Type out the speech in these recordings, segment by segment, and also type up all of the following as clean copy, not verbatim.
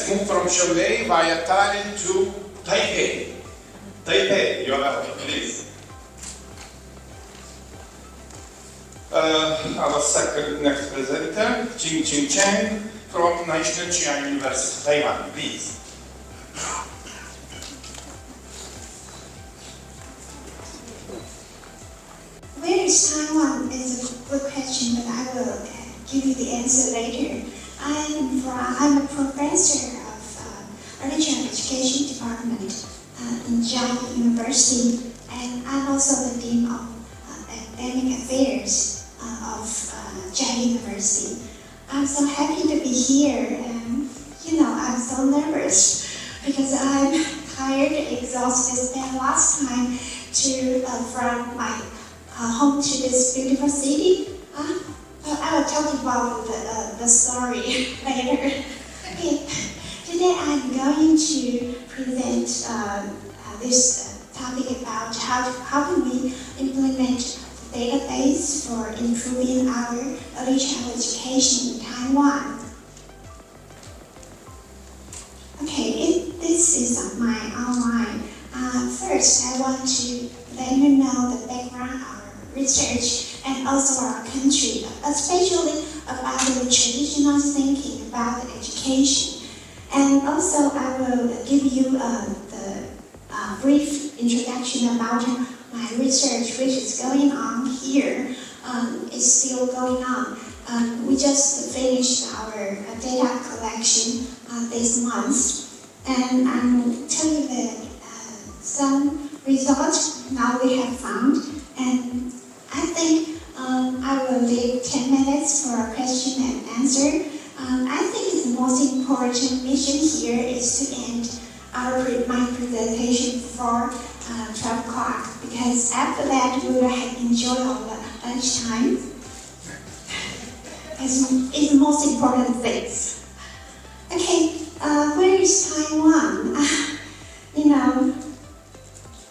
Let's move from Šiauliai via Tallinn to Taipei. Taipei, you're welcome, please. Our second next presenter, Ching-Ching Cheng from National Chiayi University, Taiwan, please. Where is Taiwan is a good question, but I will give you the answer later. I'm a professor of early childhood education department in Chiayi University, and I'm also the dean of academic affairs of Chiayi University. I'm so happy to be here, and I'm so nervous because I'm tired, exhausted. Spent last time from my home to this beautiful city. I will talk about the story later. Okay. Today I'm going to present this topic about how can we implement the database for improving our early childhood education in Taiwan. Okay, this is my outline. First, I want to let you know the background of our research and also our country, especially about the traditional thinking about education. And also, I will give you the brief introduction about my research, which is going on here. It's still going on. We just finished our data collection this month, and I'll tell you that some results now we have found, and I think I will leave 10 minutes for question and answer. I think the most important mission here is to end my presentation before 12 o'clock, because after that we will enjoy all the lunchtime. It's the most important things. Okay, where is Taiwan?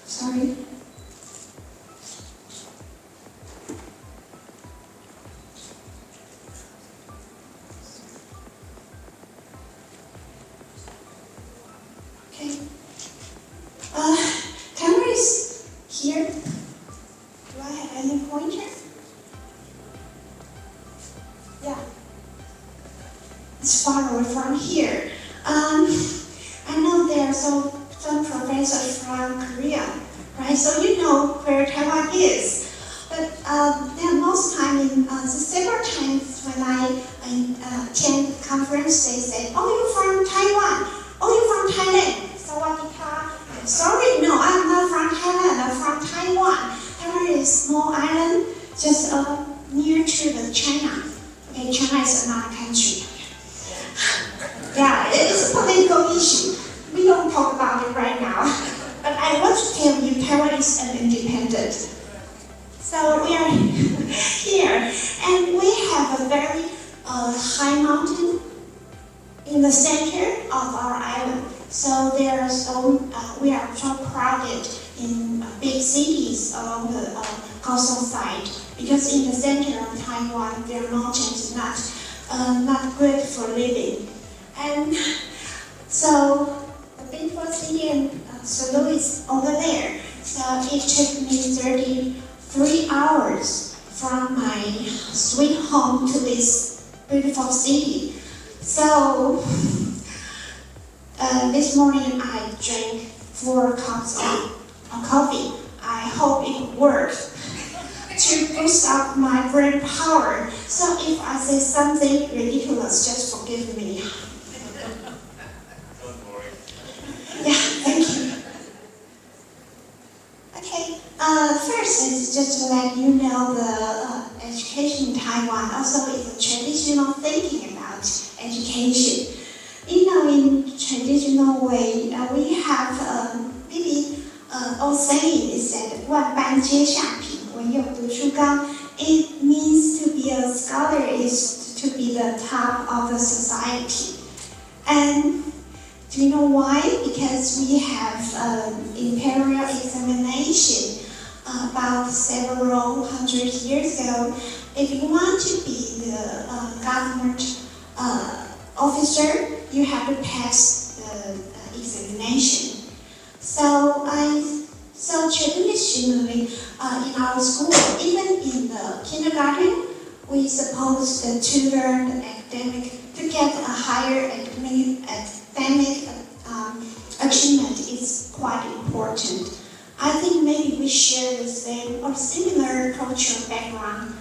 Sorry. Okay. Camera is here. Do I have any pointer? Yeah. It's far away from here. I know there are some professors from Korea, right? So you know where Taiwan is. But then most time, several times when I attend conference, they say, "Oh, you're from Taiwan. Oh, you're from Thailand." Sorry, no, I'm not from Thailand. I'm from Taiwan. Taiwan is a small island just near to the China. Okay, China is another country. Yeah, it's a political issue. We don't talk about it right now. But I want to tell you, Taiwan is an independent. So we are here, and we have a very high mountain in the center of our island. So we are so crowded in big cities along the coastal side, because in the center of Taiwan, there are mountains not good for living. And so the beautiful city in Šiauliai is over there. So it took me 33 hours from my sweet home to this beautiful city. So this morning I drank 4 cups of coffee. I hope it works to boost up my brain power. So if I say something ridiculous, just forgive me. Don't worry. Yeah, thank you. Okay, first is just to let you know the education in Taiwan also is a traditional thinking about education. In traditional way, we have maybe old saying is that 万般皆下品，唯有读书高. It means to be a scholar is to be the top of the society. And do you know why? Because we have imperial examination about several hundred years ago. If you want to be the government officer, you have to pass the examination. So traditionally in our school, even in the kindergarten, we suppose the children to get a higher academic achievement is quite important. I think maybe we share the same or similar cultural background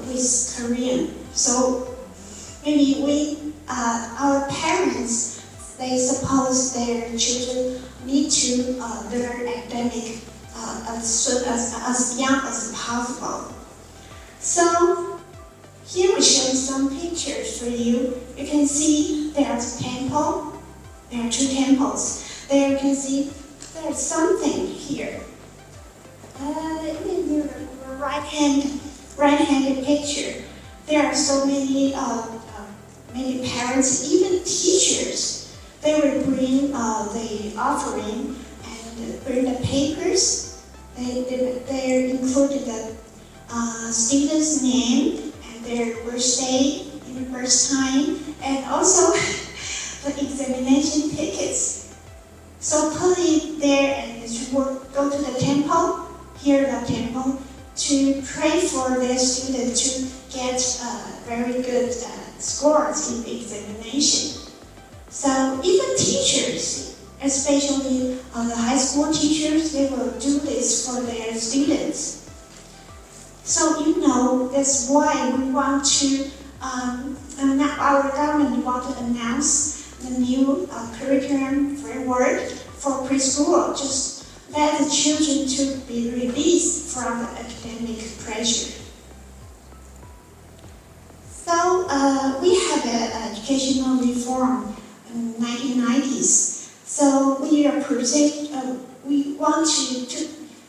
with Korean. So maybe our parents, they suppose their children need to learn academic as young as possible. So here we show some pictures for you. You can see there's a temple. There are two temples. There you can see there's something here. In the right-handed picture, there are so many parents, even teachers. They will bring the offering and bring the papers. They included the student's name and their birthday, birth time, and also the examination tickets. So put it there and go to the temple, the temple, to pray for their student to get very good scores in the examination. So even teachers, especially the high school teachers, they will do this for their students. So that's why we want to, our government want to announce the new curriculum framework for preschool, just let the children to be released from the academic pressure. So we have an educational reform in the 1990s. So we want to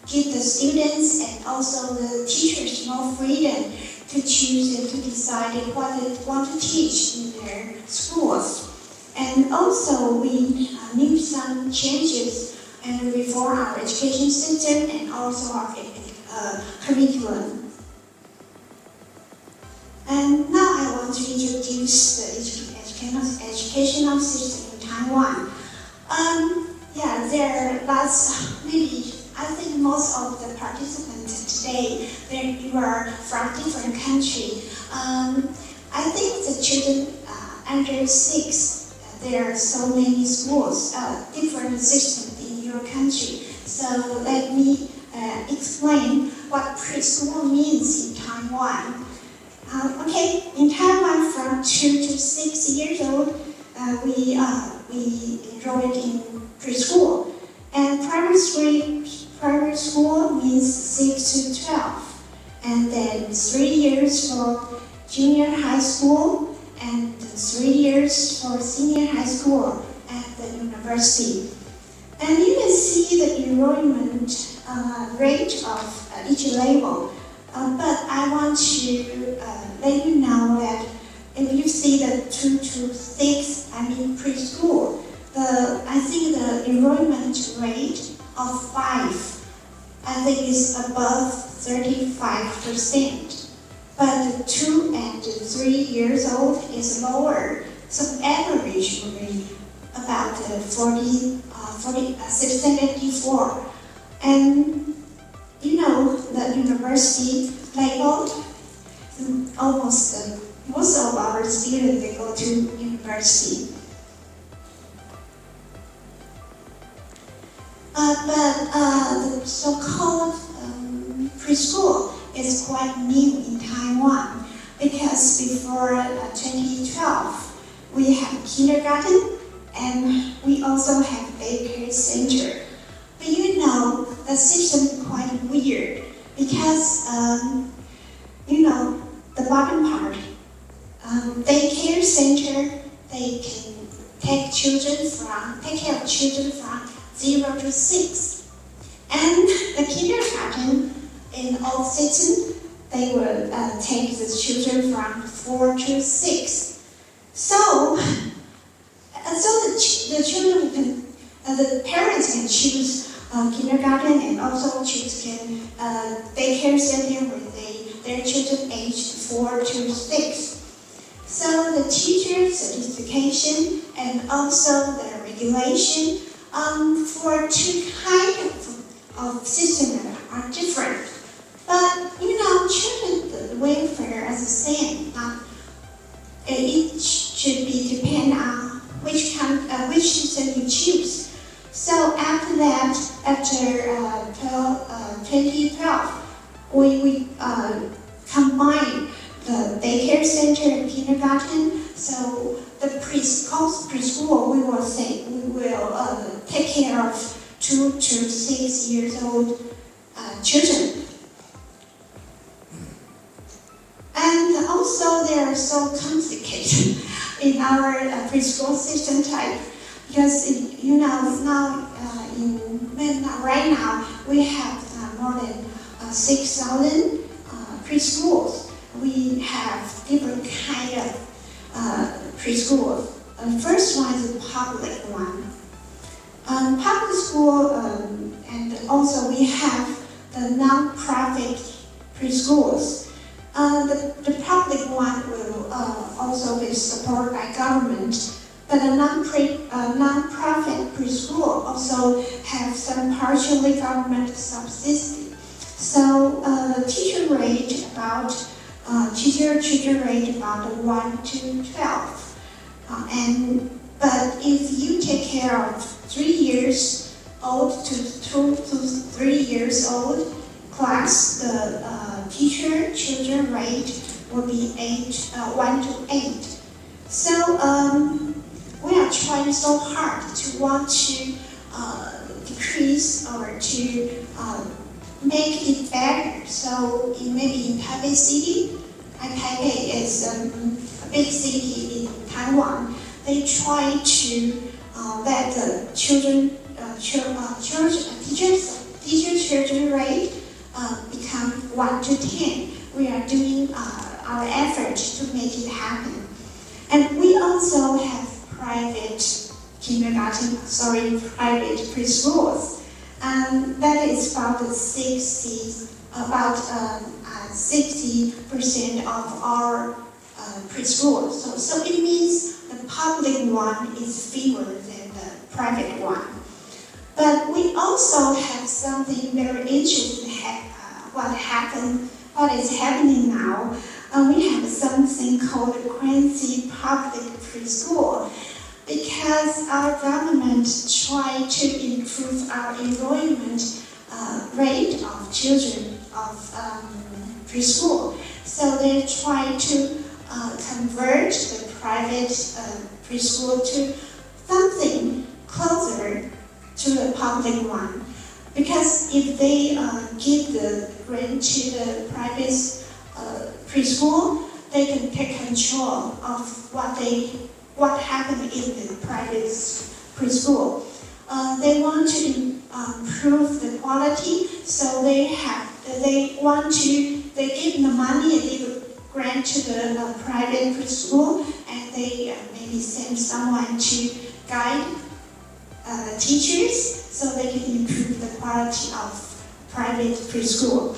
give the students and also the teachers more freedom to choose and to decide what they want to teach in their schools. And also we need some changes and reform our education system and also our curriculum. And now I want to introduce the educational system in Taiwan. There are lots, maybe I think most of the participants today, they were from different countries. I think the children under 6, there are so many schools, different systems in your country. So let me explain what preschool means in Taiwan. In Taiwan, from 2 to 6 years old, we enrolled in preschool. And primary school means 6 to 12. And then 3 years for junior high school, and 3 years for senior high school at the university. And you can see the enrollment rate of each level. But I want to let you know that if you see the 2 to 6, preschool, I think the enrollment rate of 5, I think is above 35%. But 2 and 3 years old is lower. So average will be about 74. And the university level, almost most of our students, they go to university. But the so-called preschool is quite new in Taiwan, because before 2012, we have kindergarten and we also have daycare center. But the system is quite weird, because the bottom part, daycare center, they can take care of children from 0 to 6. And the kindergarten in all season, they will take the children from 4 to 6. So the children can, the parents can choose kindergarten and also choose daycare center with their children aged 4 to 6. So the teacher certification and also the regulation for two kinds of systems are different. But children's welfare as the same. It should be depend on which system you choose. So after that, after 2012, we combine the daycare center and kindergarten. So the preschool, we will take care of 2 to 6 years old children. And also they are so complicated in our preschool system type, because now right now we have more than 6,000 preschools. We have different kind of preschools. The first one is a public one. Public school, and also we have the non-profit preschools. The public one will also be supported by government, but the non-profit preschool also have some partially government subsidy. So the teacher rate about 1 to 12, but if you take care of 3 years old to 2 to 3 years old class, the teacher children rate will be 1 to 8. So we are trying so hard to want to decrease or to make it better. So maybe in Taipei City, Taipei is a big city in Taiwan. They try to let the teacher children rate become 1 to 10. We are doing our effort to make it happen. And we also have private preschools. And that is about 60% of our preschools. So it means the public one is fewer than the private one. But we also have something very interesting what is happening now. We have something called the Quincy Public Preschool, because our government tried to improve our enrollment rate of children of preschool. So they try to convert the private preschool to something closer to the public one. Because if they give the grant to the private preschool, they can take control of what happened in the private preschool. They want to improve the quality, so they give the money and give a grant to the private preschool, and they maybe send someone to guide the teachers so they can improve the quality of private preschool.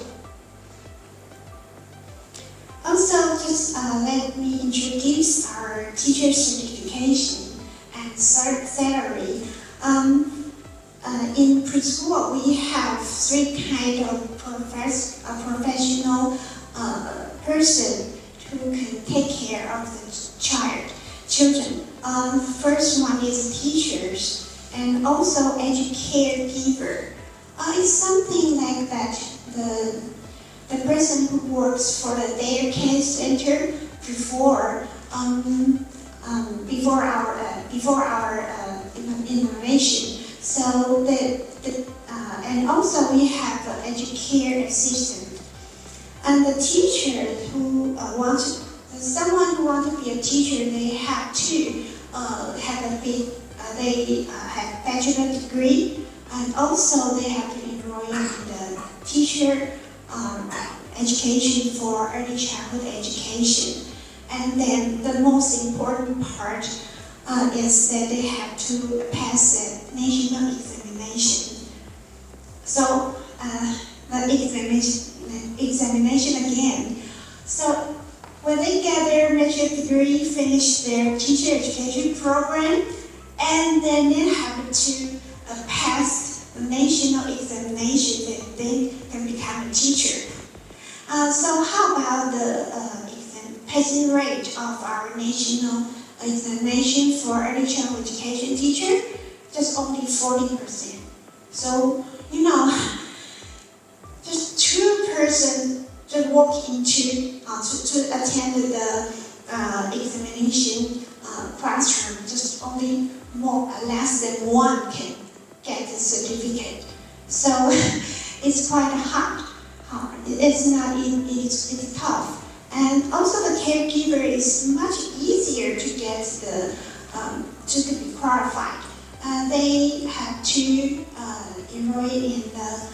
Also, just let me introduce our teacher certification and salary. In preschool, we have 3 kinds of professional person who can take care of the children. First one is teachers and also educator giver. It's something like that. The person who works for the daycare center before our innovation. So and also we have an educator assistant, and the teacher who someone who wants to be a teacher, they have to have they have bachelor degree, and also they have to enroll in the teacher education for early childhood education. And then the most important part is that they have to pass a national examination. So the examination again. So when they get their bachelor degree, finish their teacher education program, and then they have to pass the national examination and then can become a teacher. So how about the passing rate of our national examination for early childhood education teacher? Just only 40%. So, you know, just 2% just walk into to attend the examination classroom. Just only less than one can get the certificate. So it's quite hard. It's not it's tough. And also the caregiver is much easier to get to be qualified. They have to enroll in the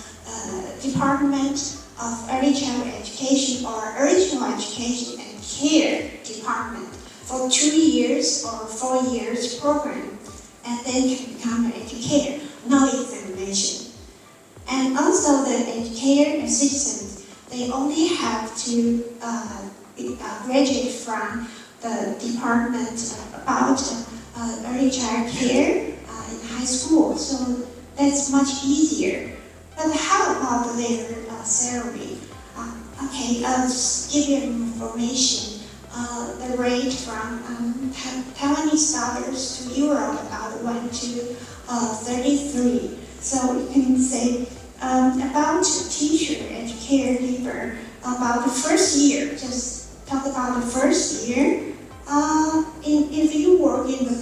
Department of Early Childhood Education or Early Childhood Education and Care Department for 2 years or 4 years program, and then can become an educator, no examination. And also the educator assistants, they only have to graduate from the department about early child care in high school, so that's much easier. But how about their salary? Okay, I'll just give you information. The rate from Taiwanese dollars to euro about 1 to 33. So you can say about teacher and caregiver, about the first year, just talk about the first year. If you work in the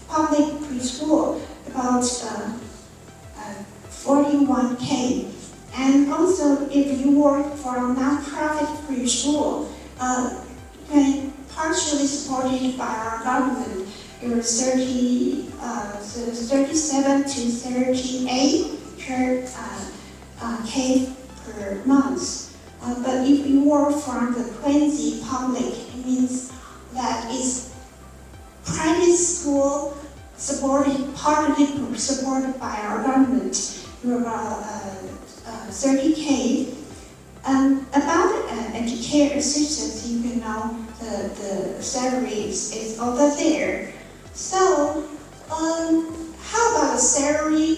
public preschool, about 41K. And also if you work for a non-profit preschool, partially supported by our government, it's 37 to 38 per K per month. But if you work from the quasi public, it means that it's private school supported, partly supported by our government. You're about 30K. About educator assistants, you can know the salaries is over there. So, how about the salary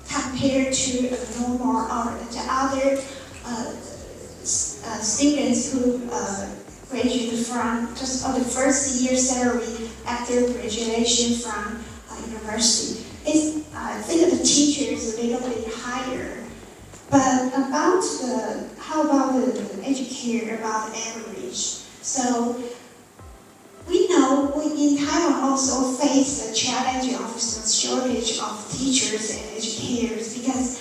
compared to the normal or the other students who graduated from just the first year salary after graduation from university? I think the teacher is a little bit higher. But how about the educator, about the average? So we know we in Taiwan also face the challenge of the shortage of teachers and educators because,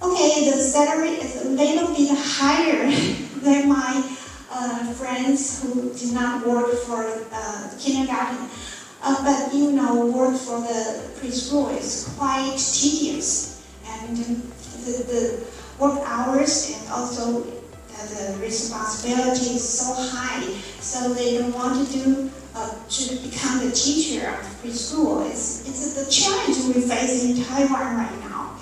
okay, the salary is a little bit higher than my friends who did not work for kindergarten. But you know, work for the preschool is quite tedious, and the work hours and also the responsibility is so high, so they don't want to become the teacher of preschool. It's the challenge we face in Taiwan right now.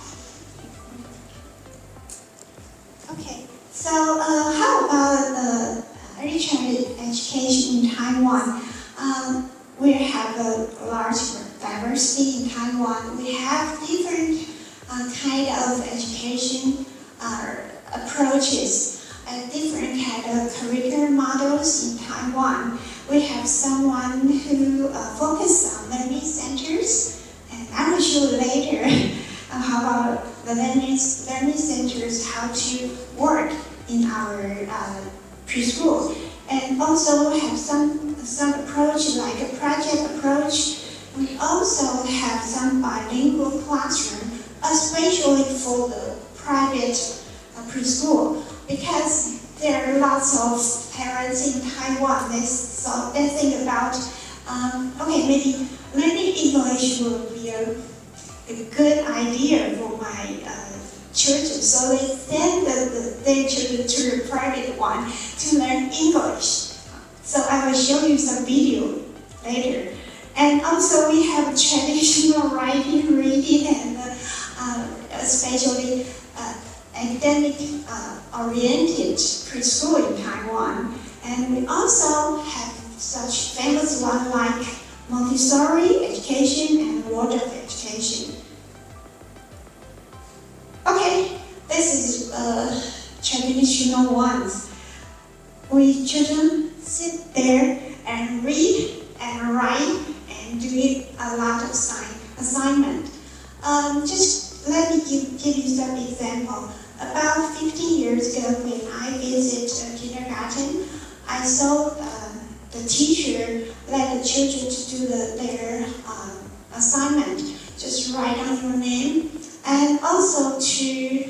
Okay, so how about early childhood education in Taiwan? We have a large diversity in Taiwan. We have different kind of education approaches, different kind of curriculum models in Taiwan. We have someone who focuses on learning centers, and I will show later how about the learning centers, how to work in our preschool. And also have some approach like a project approach. We also have some bilingual classroom, especially for the private preschool, because there are lots of parents in Taiwan. They think about, okay, maybe learning English will be a good idea for my children, so they send their children to the private one to learn English. So I will show you some video later. And also we have traditional writing, reading, and especially academic oriented preschool in Taiwan. And we also have such famous one like Montessori education and water education. Okay, this is traditional ones. We children sit there and read and write and do a lot of assignment. Just let me give you some example. About 15 years ago, when I visited kindergarten, I saw the teacher let the children to do their assignment. Just write down your name, and also to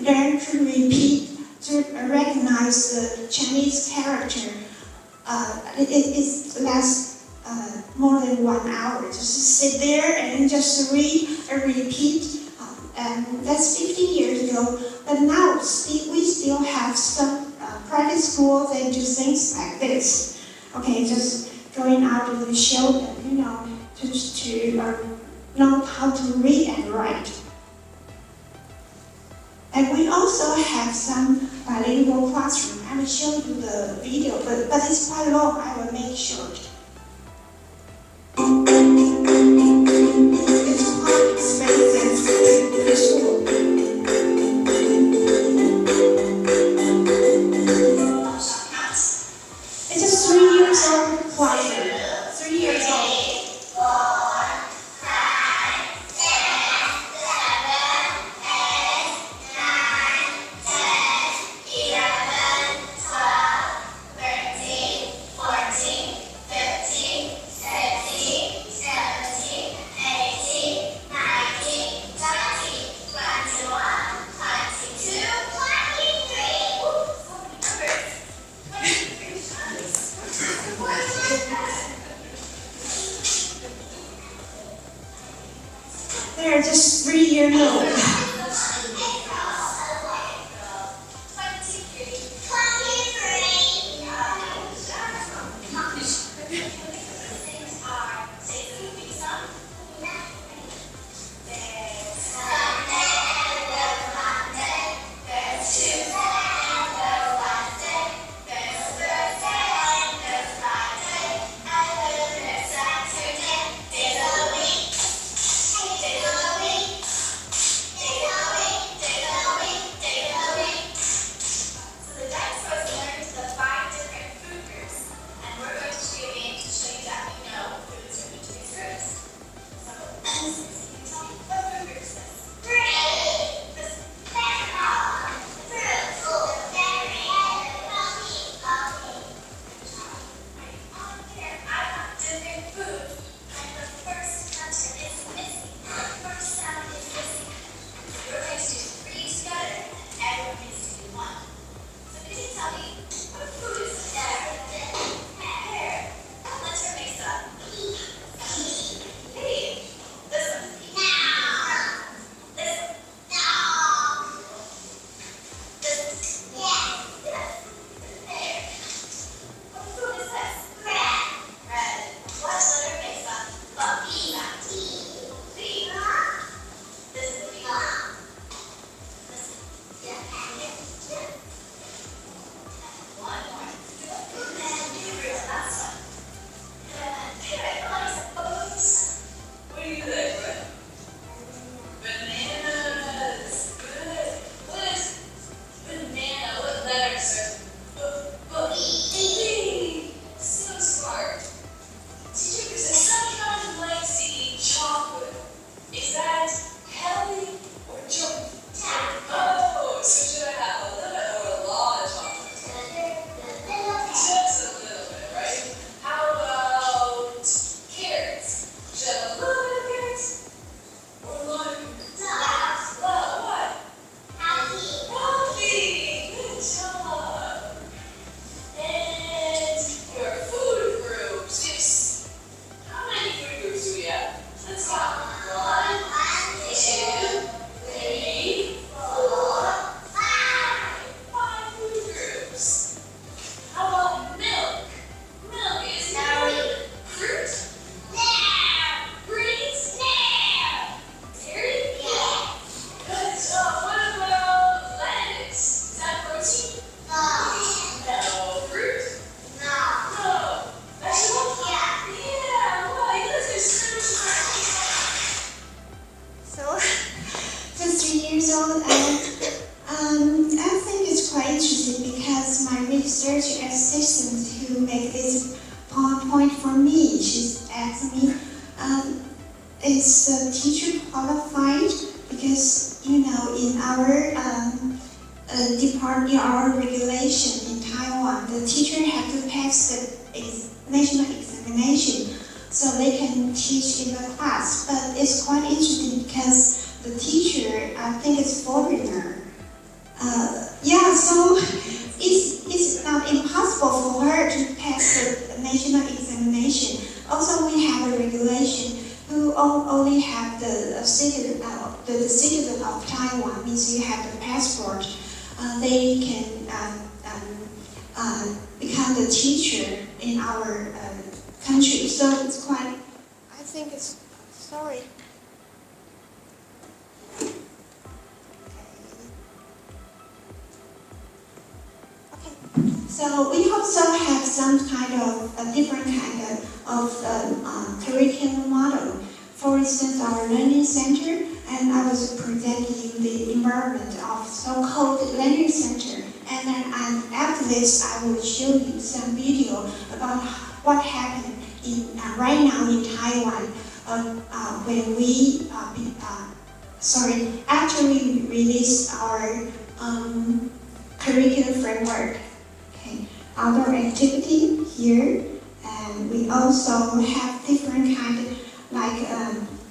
learn to repeat, to recognize the Chinese character. It lasts more than 1 hour. Just sit there and just read and repeat. And that's 15 years ago. But now we still have some private schools that do things like this. Okay, just going out to the show them, just to know how to read and write. And we also have some bilingual classroom. I will show you the video, but it's quite long. I will make short. It's quite expensive to the school. It's a 3 years old classroom. 3 years old. They're just 3 years old. to make this point for me. She asked me, is the teacher qualified? Because, you know, in our department, our regulation in Taiwan, the teacher have to pass the national examination so they can teach in the class. But it's quite interesting because the teacher, I think, is foreigner. Yeah, so it's not impossible for her to pass the national examination. Also, we have a regulation who only have the citizen of Taiwan, means you have the passport. They can become the teacher in our country. So it's quite, I think it's, sorry. So we also have some kind of a different kind of curriculum model. For instance, our learning center, and I was presenting the environment of so-called learning center. And then after this, I will show you some video about what happened right now in Taiwan when we, after we released our curriculum framework. Outdoor activity here, and we also have different kind of like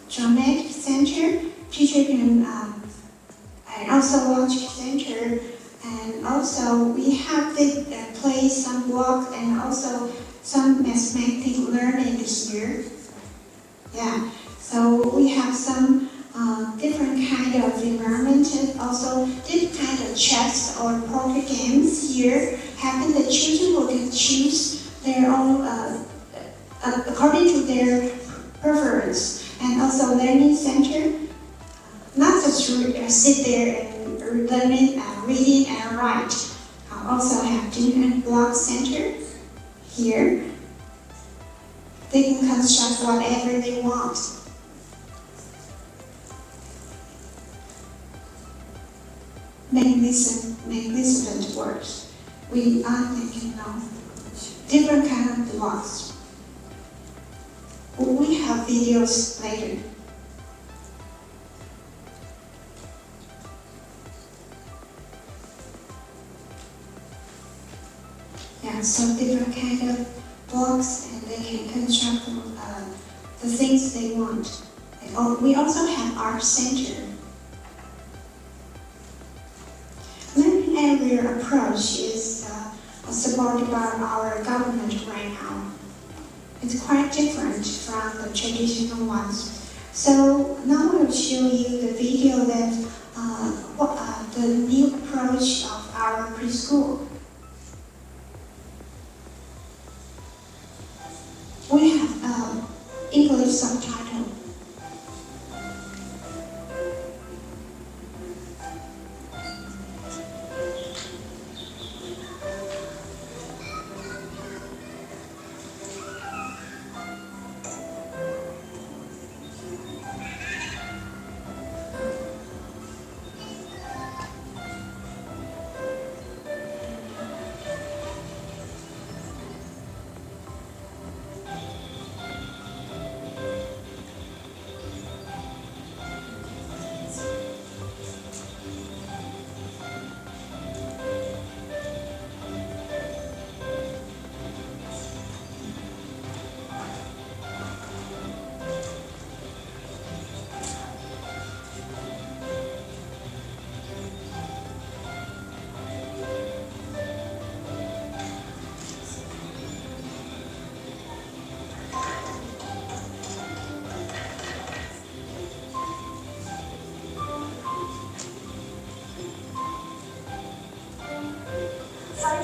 dramatic center, teacher can, and also logic center, and also we have the play some block and also some mathematical learning here. Yeah, so we have some different kind of environment, and also different kind of chess or poker games here. Having the children who can choose their own according to their preference, and also learning center, not just sit there and learning, reading and write. Also have different block center here. They can construct whatever they want. Magnificent works. We are thinking of different kind of blocks. We have videos later. Yeah, so different kind of blocks, and they can construct the things they want. And we also have art center. Learning area approach is supported by our government right now. It's quite different from the traditional ones. So now I will show you the video that the new approach of our preschool. We have English subtitle.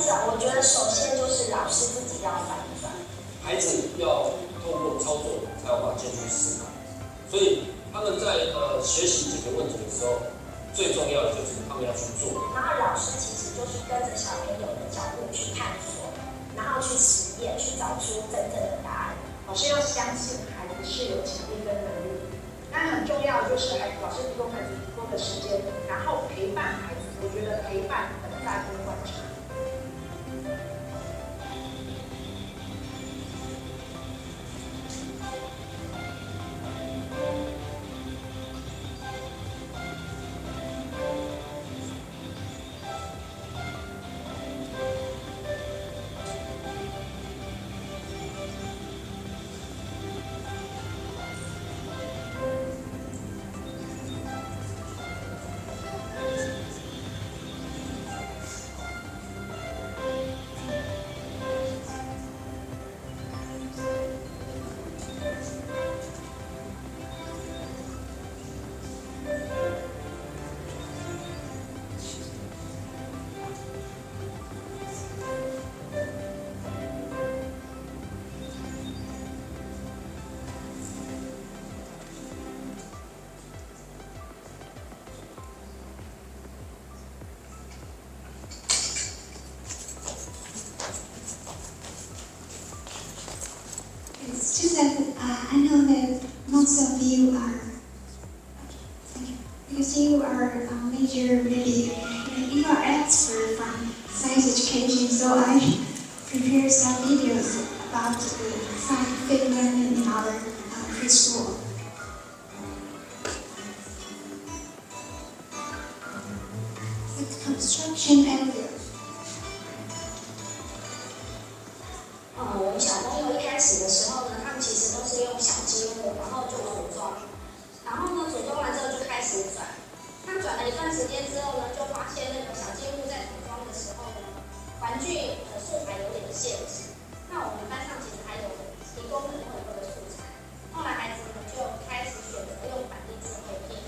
我觉得首先就是老师自己要反转，孩子要透过操作才有办法进去思考，所以他们在学习解决问题的时候，最重要的就是他们要去做。然后老师其实就是跟着小朋友的脚步去探索，然后去实验，去找出真正的答案。老师要相信孩子是有潜力跟能力，但很重要的就是老师提供孩子足够的时间，然后陪伴孩子。我觉得陪伴很大跟观察。I know that most of you are, because you are major really, you are expert from science education, so I prepared some videos about the scientific learning in our preschool. The construction area. 我们小朋友一开始的时候呢，他们其实都是用小积木，然后就组装，然后呢组装完之后就开始转，那转了一段时间之后呢，就发现那个小积木在组装的时候呢，玩具的素材有点限制。那我们班上其实还有提供很多的素材，后来孩子们就开始选择用板栗智慧片。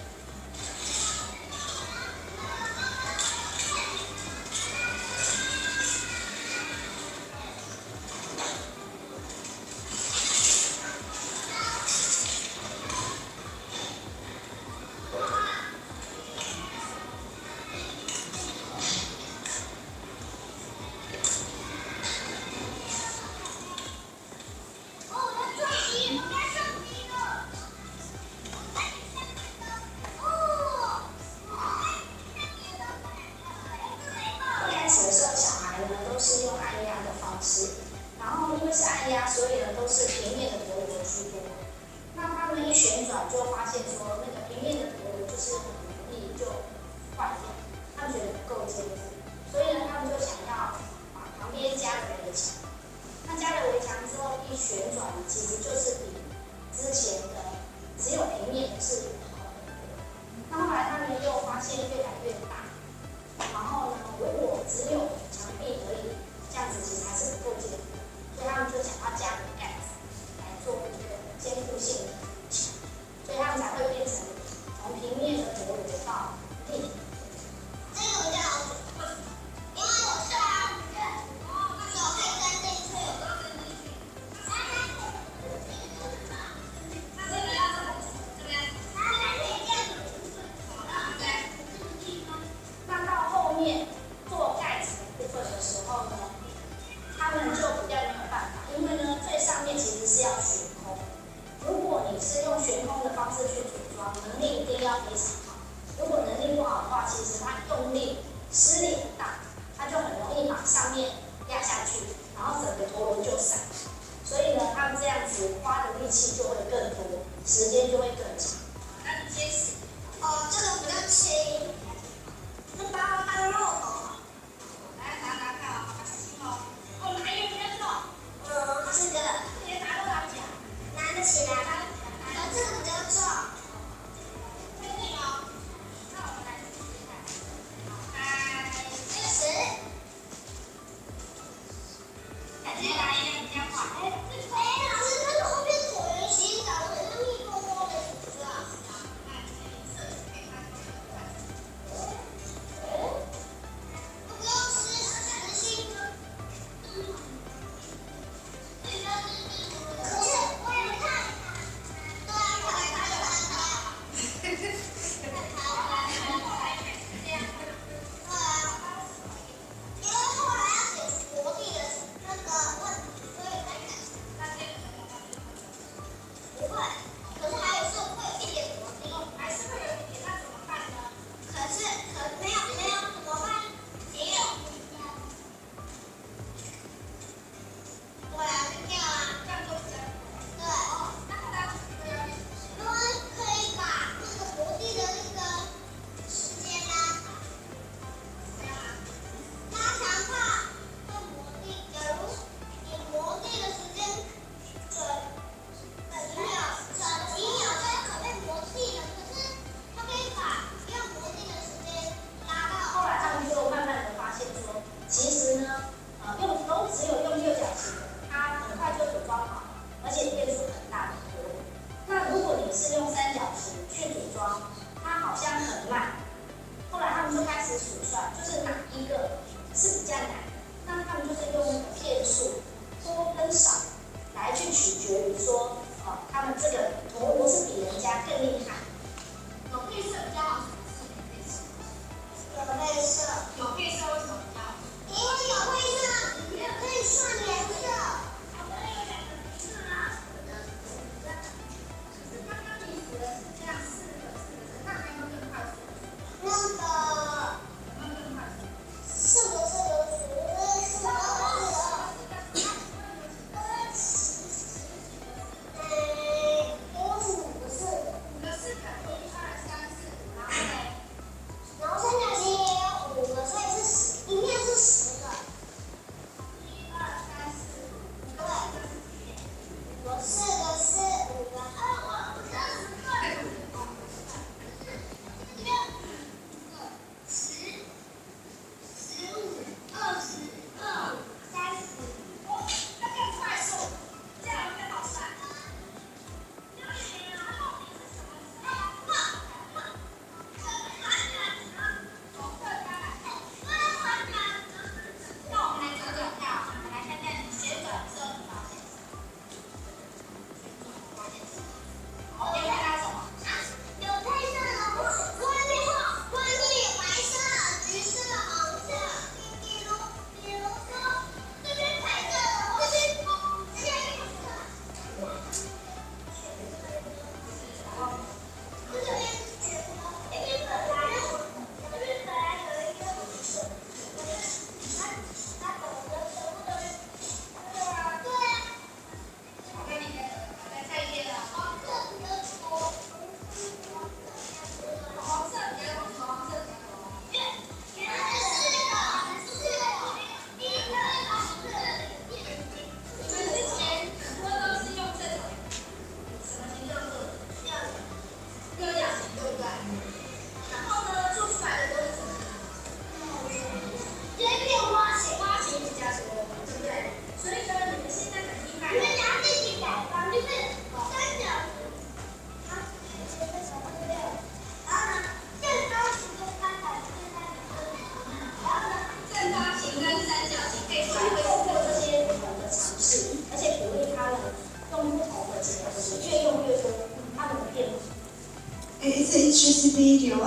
it's an interesting video.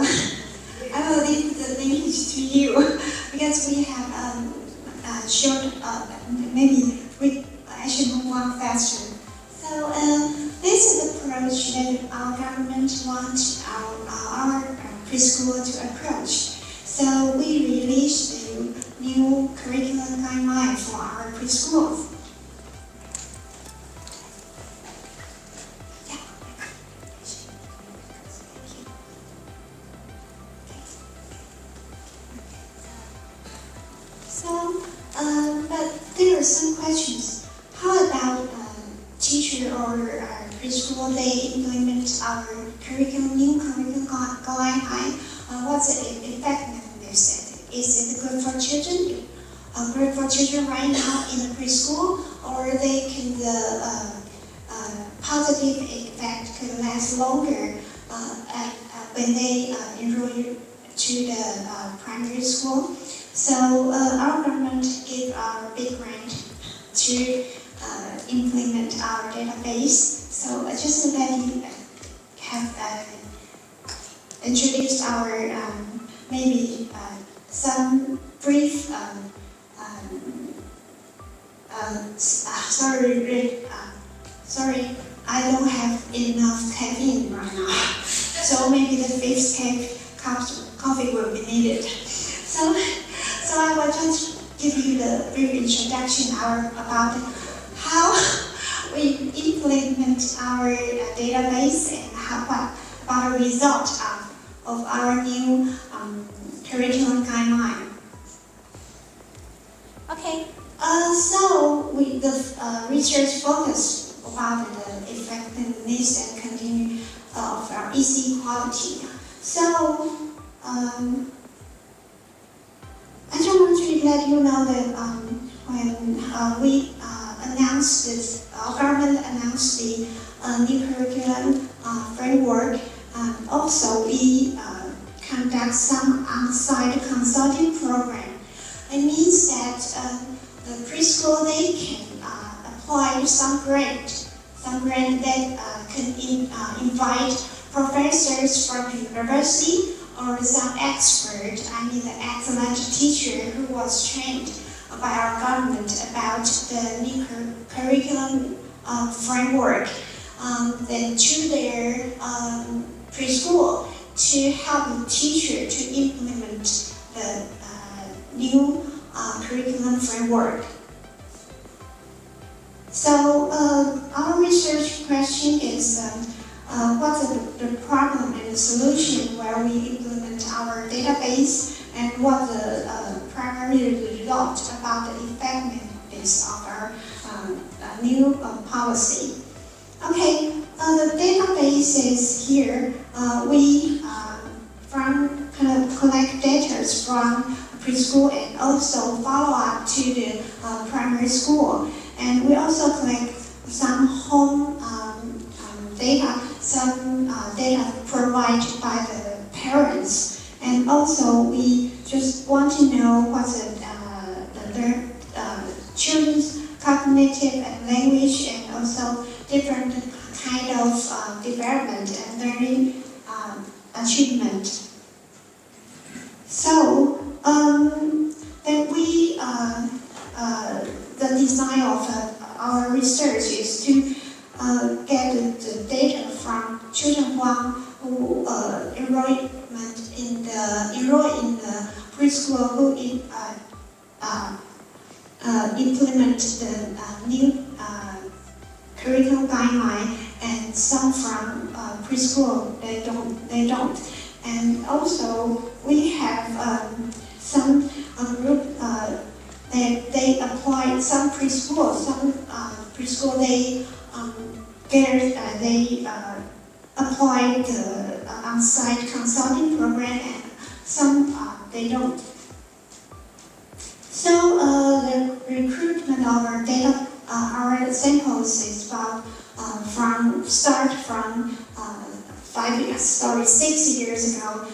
I will leave the linkage to you because we have showed maybe I should move on faster. So this is the approach that our government wants our preschool to approach. So we released the new curriculum guideline for our preschools. But there are some questions. How about teacher or preschool, they implement our new curriculum guideline? What's the effectiveness? Is it good for children? Good for children right now in the preschool, or they can positive effect could last longer when they enroll to the primary school? So our government gave our big grant to implement our database. So just to let you have introduced our maybe some brief. Sorry, I don't have enough caffeine right now. So maybe the fifth coffee will be needed. So I will just give you the brief introduction about how we implement our database and what about the result of our new curriculum guideline. Okay, so the research focus about the effectiveness and continuity of our EC quality. So I just want to let you know that when we announced this, our government announced the new curriculum framework, also we conduct some on-site consulting program. It means that the preschool, they can apply some grant that can invite professors from the university or some expert, the excellent teacher who was trained by our government about the new curriculum framework, then to their preschool to help the teacher to implement the new curriculum framework. So our research question is what's the problem and the solution where we implement our database, and what the primary result about the effectiveness of our new policy. Okay, the database is here. We collect data from preschool and also follow up to the primary school. And we also collect some home data, some data provided by the parents. And also we just want to know what's their children's cognitive and language, and also different kind of development and learning achievement. So then we the design of our research is to get the data from children who enroll in the preschool, who implement the new curriculum guideline, and some from preschool they don't. And also we have some group they apply some preschool. Some preschool they apply the on-site consulting program, and some they don't. So the recruitment of our data, our samples is about from 6 years ago.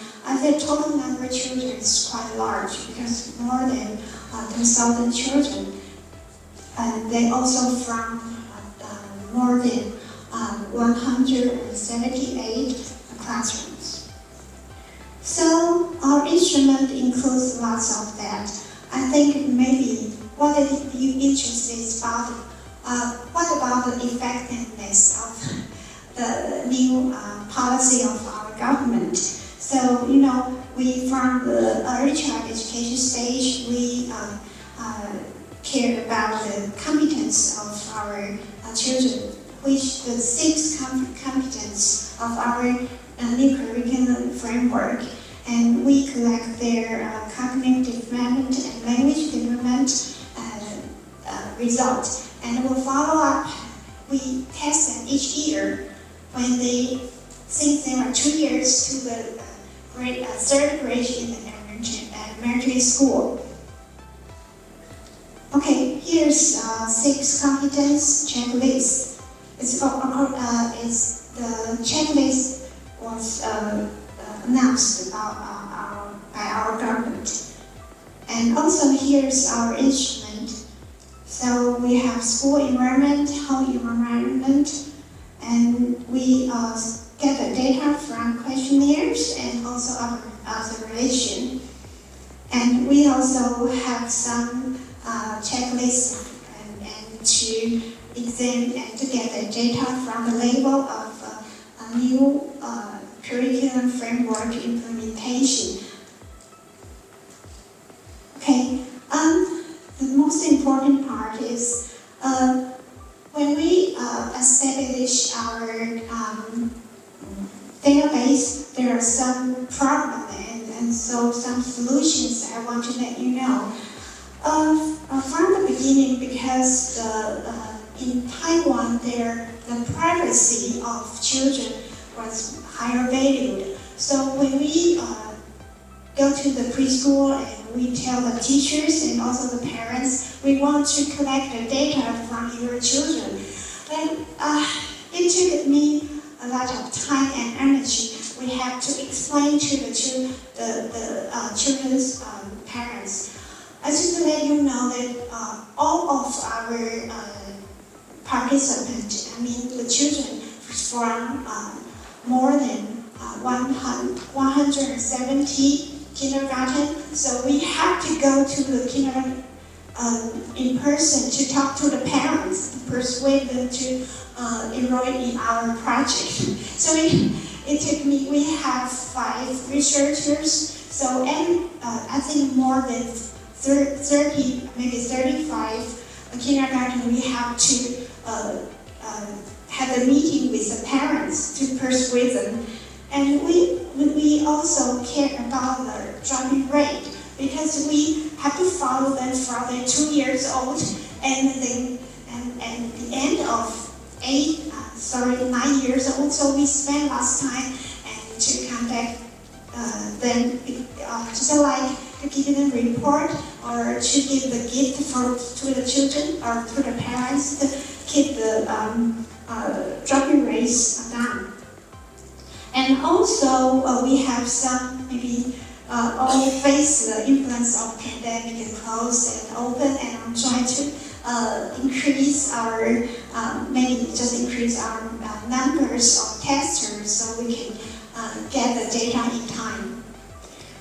The total number of children is quite large, because more than 1,000 children, and they also from more than 178 classrooms. So our instrument includes lots of that. I think maybe what you interested is about what about the effectiveness of the new policy of our government. So, you know, we from the early child education stage, we care about the competence of our children, which the 6 competence of our new curriculum framework, and we collect their cognitive development and language development results, and we'll follow up. We test them each year when they think they are 2 years to the third grade in the elementary school. Okay, here's 6 competence checklist. The checklist was announced by our government. And also here's our instrument. So we have school environment, home environment, and we get the data from questionnaires and also our observation. And we also have some checklists and to examine and to get the data from the level of a new curriculum framework implementation. Okay, the most important part is when we establish our database, there are some problems and so some solutions I want to let you know. From the beginning, because in Taiwan, the privacy of children was higher valued. So when we go to the preschool and we tell the teachers and also the parents, we want to collect the data from your children. But it took me a lot of time and energy. We have to explain to the children's parents. I just let you know that all of our participants, I mean the children from more than 170 kindergarten, so we have to go to the kindergarten in person to talk to the parents, to persuade them to enroll in our project. So it took me, we have 5 researchers, so I think more than 30, maybe 35 kindergarten, we have to have a meeting with the parents to persuade them. And we also care about the dropping rate because we have to follow them from they're 2 years old and the end of 9 years old. So we spend less time and to contact them, just like to give them a report or to give the gift to the children or to the parents to keep the dropping rates down. And also we have some maybe all face the influence of pandemic and closed and open, and I'm trying to increase our numbers of testers so we can get the data in time.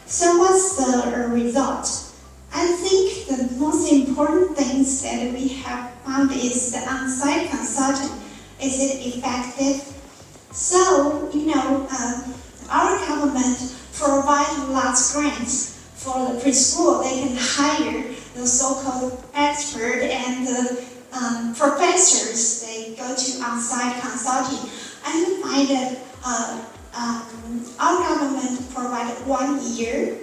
So what's the result? I think the most important things that we have found is the on-site consultant. Is it effective? So, you know, our government provides lots of grants for the preschool. They can hire the so-called expert and the professors. They go to on-site consulting. I find that our government provided 1 year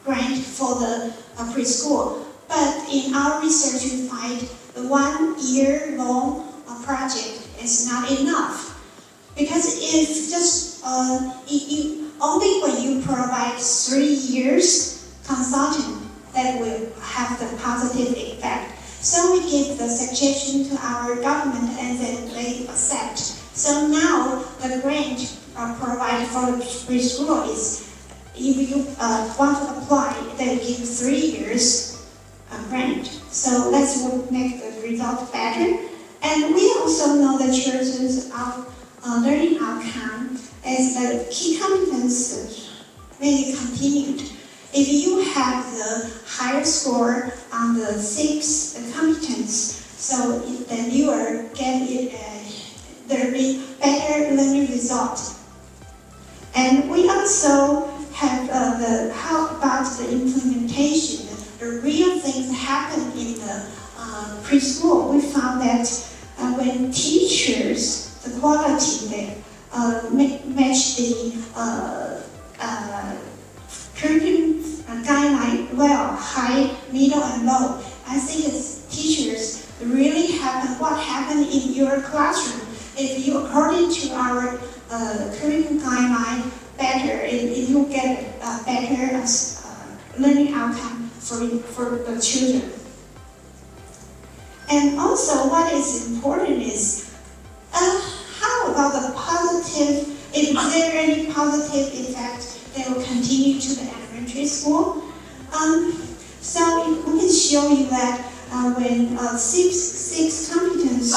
grant for the preschool. But in our research, we find the 1 year long project is not enough. Because if just only when you provide 3 years consulting, that will have the positive effect. So we give the suggestion to our government and then they accept. So now the grant provided for the preschool is, if you want to apply, they give 3 years grant. So let's make the result better. And we also know that children's learning outcome is the key competences. maybe continued. If you have the higher score on the 6 competence, so then you are getting there be better learning result. And we also have how about the implementation, the real things happen in the preschool. We found that when teachers, the quality they match the curriculum guideline well, high, middle, and low. I think it's teachers really happen what happened in your classroom. If you, according to our curriculum guideline, better, if you get a better learning outcome for the children. And also, what is important is how about the positive? Is there any positive effect that will continue to the elementary school? So we can show you that when 6 competence,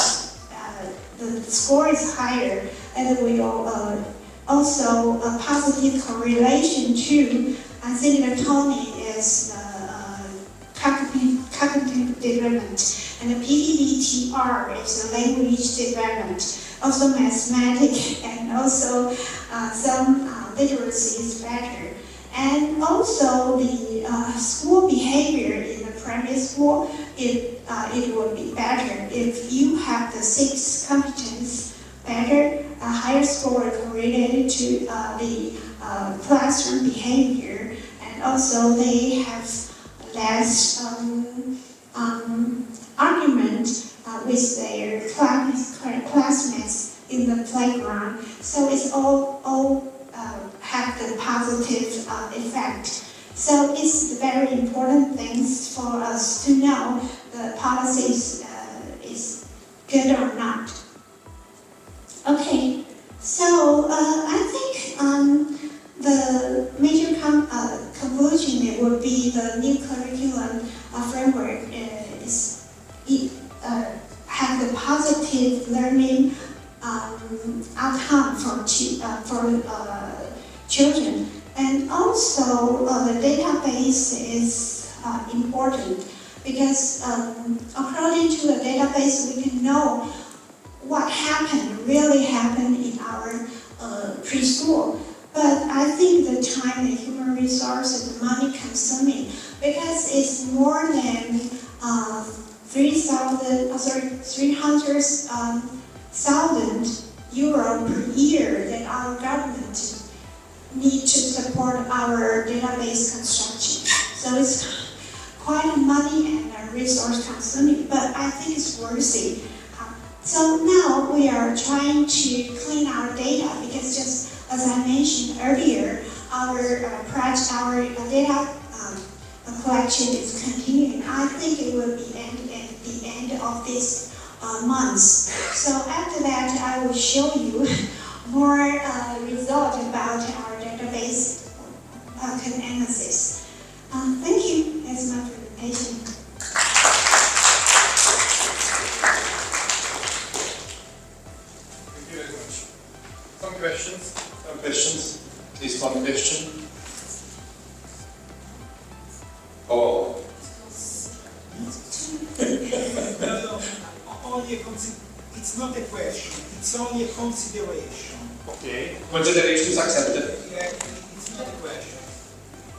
the score is higher, and we will also a positive correlation to, I think the toning is cognitive development, and the PDBTR is the language development, also mathematics, and also some literacy is better. And also the school behavior in the primary school, it will be better if you have the 6 competence better, a higher score correlated to the classroom behavior, and also they have less argument with their classmates in the playground. So it's all have the positive effect. So it's very important things for us to know the policy is good or not. Okay, so I think the major conclusion it would be the new curriculum framework have the positive learning outcome for children. And also the database is important because according to the database we can know what really happened in our preschool. But I think the time, the human resource, and the money consuming, because it's more than 300,000 euro per year that our government need to support our database construction. So it's quite a money and a resource consuming, but I think it's worth it. So now we are trying to clean our data because just as I mentioned earlier, our data collection is continuing. I think it will be at the end of this month. So after that, I will show you more results about our database analysis. Thank you. That's my presentation. Thank you very much. Some questions? Please, one question. Oh. It's not a question, it's only a consideration. Okay. Consideration is accepted. Yeah, it's not a question.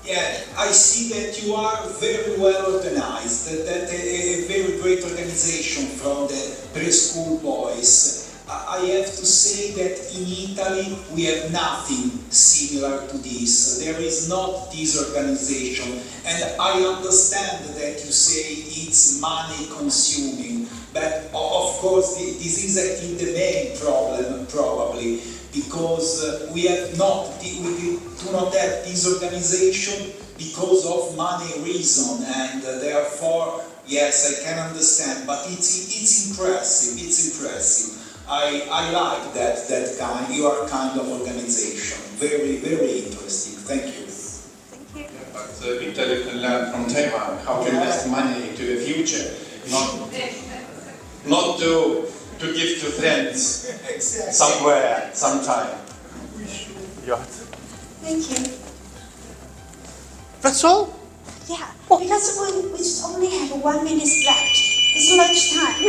Yeah, I see that you are very well organized, that a very great organization from the preschool boys. I have to say that in Italy we have nothing similar to this. There is not this organization, and I understand that you say it's money consuming, but of course this is the main problem probably, because we do not have this organization because of money reason, and therefore yes, I can understand, but it's impressive. I like that your kind of organization. Very, very interesting. Thank you. Thank you. Yeah, but Italy can learn from Taiwan how to invest money into the future, not to give to friends Exactly. somewhere, sometime. We should. Yeah. Thank you. That's all? Yeah, because we just only have 1 minute left. It's lunchtime.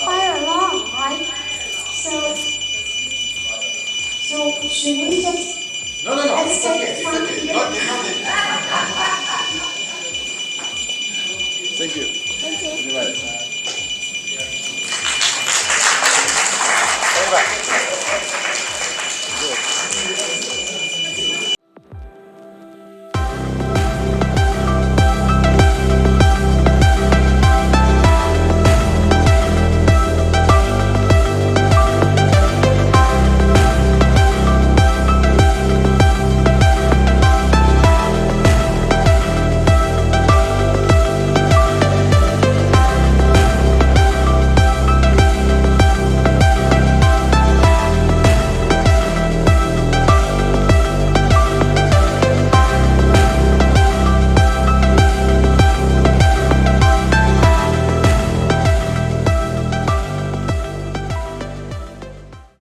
Quite a long, right? So should we just No, it's escape okay. from Not here? Thank you. Thank you. You're right.